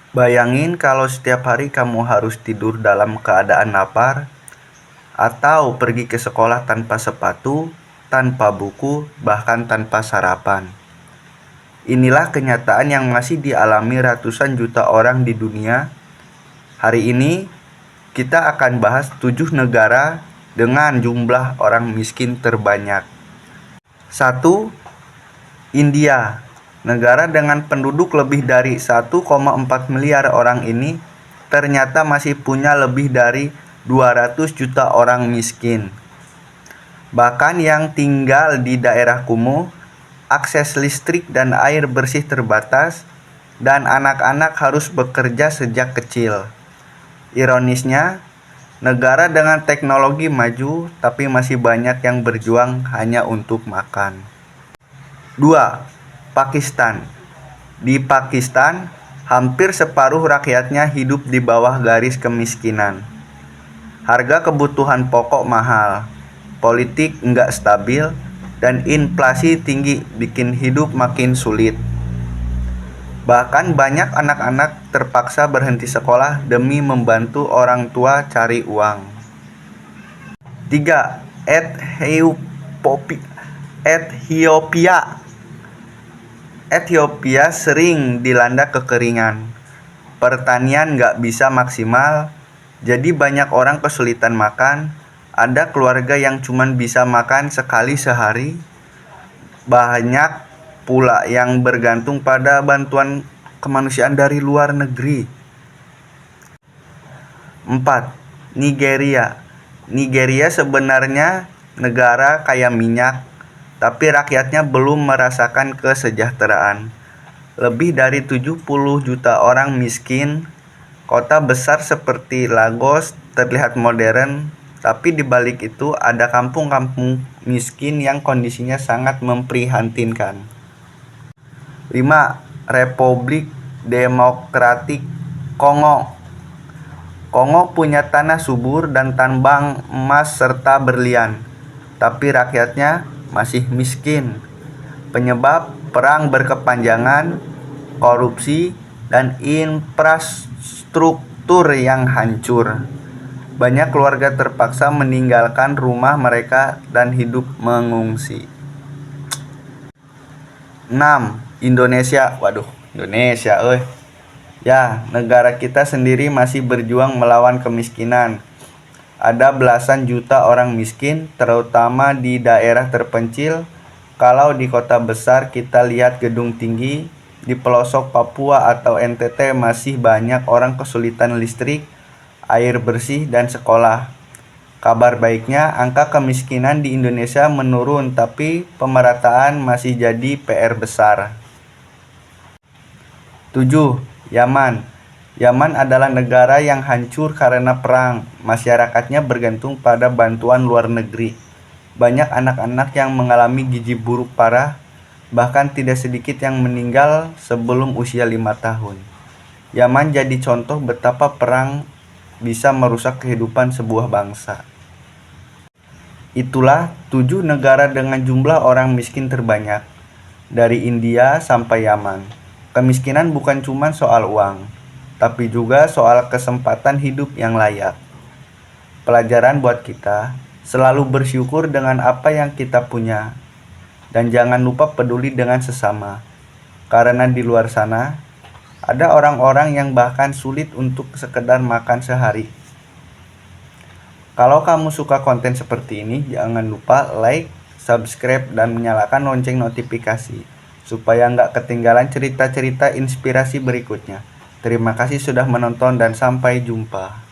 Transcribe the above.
Bayangin kalau setiap hari kamu harus tidur dalam keadaan lapar, atau pergi ke sekolah tanpa sepatu, tanpa buku, bahkan tanpa sarapan. Inilah kenyataan yang masih dialami ratusan juta orang di dunia. Hari ini, kita akan bahas 7 negara dengan jumlah orang miskin terbanyak. 1. India. Negara dengan penduduk lebih dari 1,4 miliar orang ini ternyata masih punya lebih dari 200 juta orang miskin. Bahkan yang tinggal di daerah kumuh, akses listrik dan air bersih terbatas, dan anak-anak harus bekerja sejak kecil. Ironisnya, negara dengan teknologi maju tapi masih banyak yang berjuang hanya untuk makan. 2. Pakistan. Di Pakistan, hampir separuh rakyatnya hidup di bawah garis kemiskinan. Harga kebutuhan pokok mahal, politik nggak stabil, dan inflasi tinggi bikin hidup makin sulit. Bahkan banyak anak-anak terpaksa berhenti sekolah demi membantu orang tua cari uang. 3. Ethiopia. Ethiopia sering dilanda kekeringan. Pertanian nggak bisa maksimal, jadi banyak orang kesulitan makan. Ada keluarga yang cuma bisa makan sekali sehari. Banyak pula yang bergantung pada bantuan kemanusiaan dari luar negeri. 4. Nigeria. Nigeria sebenarnya negara kaya minyak, tapi rakyatnya belum merasakan kesejahteraan. Lebih dari 70 juta orang miskin. Kota besar seperti Lagos terlihat modern, tapi di balik itu ada kampung-kampung miskin yang kondisinya sangat memprihatinkan. 5. Republik Demokratik Kongo. Kongo punya tanah subur dan tambang emas serta berlian, tapi rakyatnya masih miskin. Penyebab perang berkepanjangan, korupsi, dan infrastruktur yang hancur. Banyak keluarga terpaksa meninggalkan rumah mereka dan hidup mengungsi. 6. Indonesia. Indonesia Ya, negara kita sendiri masih berjuang melawan kemiskinan. Ada belasan juta orang miskin, terutama di daerah terpencil. Kalau di kota besar kita lihat gedung tinggi, di pelosok Papua atau NTT masih banyak orang kesulitan listrik, air bersih, dan sekolah. Kabar baiknya, angka kemiskinan di Indonesia menurun, tapi pemerataan masih jadi PR besar. 7. Yaman. Yaman adalah negara yang hancur karena perang. Masyarakatnya bergantung pada bantuan luar negeri. Banyak anak-anak yang mengalami gizi buruk parah, bahkan tidak sedikit yang meninggal sebelum usia 5 tahun. Yaman jadi contoh betapa perang bisa merusak kehidupan sebuah bangsa. Itulah 7 negara dengan jumlah orang miskin terbanyak, dari India sampai Yaman. Kemiskinan bukan cuma soal uang, tapi juga soal kesempatan hidup yang layak. Pelajaran buat kita, selalu bersyukur dengan apa yang kita punya, dan jangan lupa peduli dengan sesama. Karena di luar sana, ada orang-orang yang bahkan sulit untuk sekedar makan sehari. Kalau kamu suka konten seperti ini, jangan lupa like, subscribe, dan menyalakan lonceng notifikasi supaya nggak ketinggalan cerita-cerita inspirasi berikutnya. Terima kasih sudah menonton dan sampai jumpa.